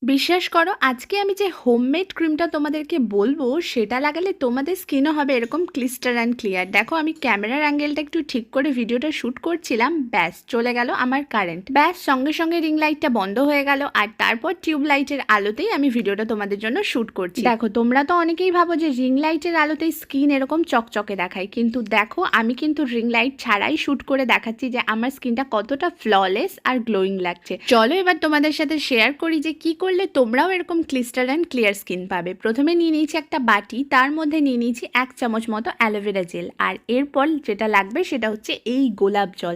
বিশ্বাস করো আজকে আমি যে হোমমেড ক্রিমটা তোমাদেরকে বলবো সেটা লাগালে তোমাদের স্কিনও হবে এরকম ক্লিস্টার অ্যান্ড ক্লিয়ার। দেখো আমি ক্যামেরার অ্যাঙ্গেলটা একটু ঠিক করে ভিডিওটা শ্যুট করছিলাম, ব্যাস চলে গেল আমার কারেন্ট, ব্যাস সঙ্গে সঙ্গে রিং লাইটটা বন্ধ হয়ে গেল আর তারপর টিউব লাইটের আলোতেই আমি ভিডিওটা তোমাদের জন্য শ্যুট করছি। দেখো তোমরা তো অনেকেই ভাবো যে রিং লাইটের আলোতেই স্কিন এরকম চকচকে দেখায়, কিন্তু দেখো আমি কিন্তু রিং লাইট ছাড়াই শ্যুট করে দেখাচ্ছি যে আমার স্কিনটা কতটা ফ্ললেস আর গ্লোয়িং লাগছে। চলো এবার তোমাদের সাথে শেয়ার করি যে কি করলে তোমরাও এরকম ক্লিস্টার অ্যান্ড ক্লিয়ার স্কিন পাবে। প্রথমে নিয়ে নিয়েছি একটা বাটি, তার মধ্যে নিয়ে নিয়েছি 1 চামচ মতো অ্যালোভেরা জেল, আর এরপর যেটা লাগবে সেটা হচ্ছে এই গোলাপ জল।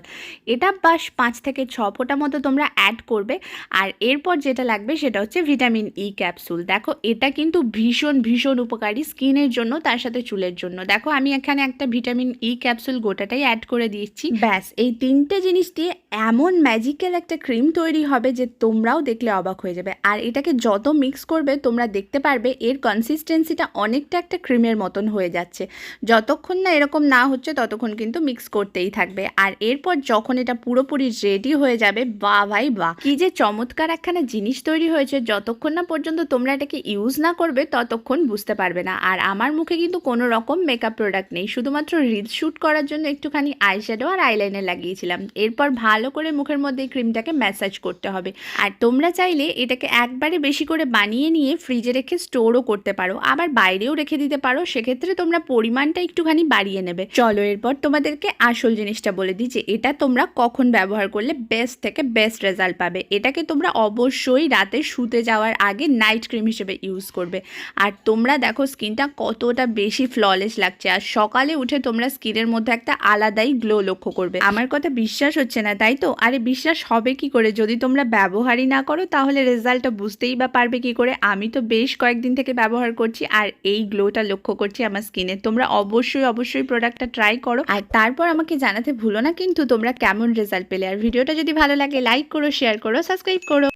এটা বাস 5 থেকে 6 ফোঁটা মতো তোমরা অ্যাড করবে। আর এরপর যেটা লাগবে সেটা হচ্ছে ভিটামিন ই ক্যাপসুল। দেখো এটা কিন্তু ভীষণ ভীষণ উপকারী স্কিনের জন্য, তার সাথে চুলের জন্য। দেখো আমি এখানে একটা ভিটামিন ই ক্যাপসুল গোটাটাই অ্যাড করে দিচ্ছি। ব্যাস এই 3টে জিনিস দিয়ে এমন ম্যাজিক্যাল একটা ক্রিম তৈরি হবে যে তোমরাও দেখলে অবাক হয়ে যাবে। আর এটাকে যত মিক্স করবে তোমরা দেখতে পারবে এর কনসিস্টেন্সিটা অনেকটা একটা ক্রিমের মতন হয়ে যাচ্ছে। যতক্ষণ না এরকম না হচ্ছে ততক্ষণ কিন্তু মিক্স করতেই থাকবে। আর এরপর যখন এটা পুরোপুরি রেডি হয়ে যাবে, বাহ ভাই বাহ, কি যে চমৎকার একখানা জিনিস তৈরি হয়েছে। যতক্ষণ না পর্যন্ত তোমরা এটাকে ইউজ না করবে ততক্ষণ বুঝতে পারবে না। আর আমার মুখে কিন্তু কোনো রকম মেকআপ প্রোডাক্ট নেই, শুধুমাত্র রিলস শ্যুট করার জন্য একটুখানি আইশ্যাডো আর আইলাইনার লাগিয়েছিলাম। এরপর ভালো করে মুখের মধ্যে এই ক্রিমটাকে ম্যাসাজ করতে হবে। আর তোমরা চাইলে এটাকে একবারে বেশি করে বানিয়ে নিয়ে ফ্রিজে রেখে স্টোরও করতে পারো, আবার বাইরেও রেখে দিতে পারো, সেক্ষেত্রে তোমরা পরিমাণটা একটুখানি বাড়িয়ে নেবে। চলো এরপর তোমাদেরকে আসল জিনিসটা বলে দিই যে এটা তোমরা কখন ব্যবহার করলে বেস্ট থেকে বেস্ট রেজাল্ট পাবে। এটাকে তোমরা অবশ্যই রাতে শুতে যাওয়ার আগে নাইট ক্রিম হিসেবে ইউজ করবে। আর তোমরা দেখো স্কিনটা কতটা বেশি ফ্ললেস লাগছে, আর সকালে উঠে তোমরা স্কিনের মধ্যে একটা আলাদাই গ্লো লক্ষ্য করবে। আমার কথা বিশ্বাস হচ্ছে না তাই তো? আরে বিশ্বাস হবে কি করে যদি তোমরা ব্যবহারই না করো? তাহলে রেজাল্টটা বুঝতেই বা পারবে কি করে? আমি তো বেশ কয়েকদিন থেকে ব্যবহার করছি আর এই গ্লোটা লক্ষ্য করছি আমার স্কিনে। তোমরা অবশ্যই অবশ্যই প্রোডাক্টটা ট্রাই করো আর তারপর আমাকে জানাতে ভুলো না কিন্তু তোমরা কেমন রেজাল্ট পেলে। আর ভিডিওটা যদি ভালো লাগে লাইক করো, শেয়ার করো, সাবস্ক্রাইব করো।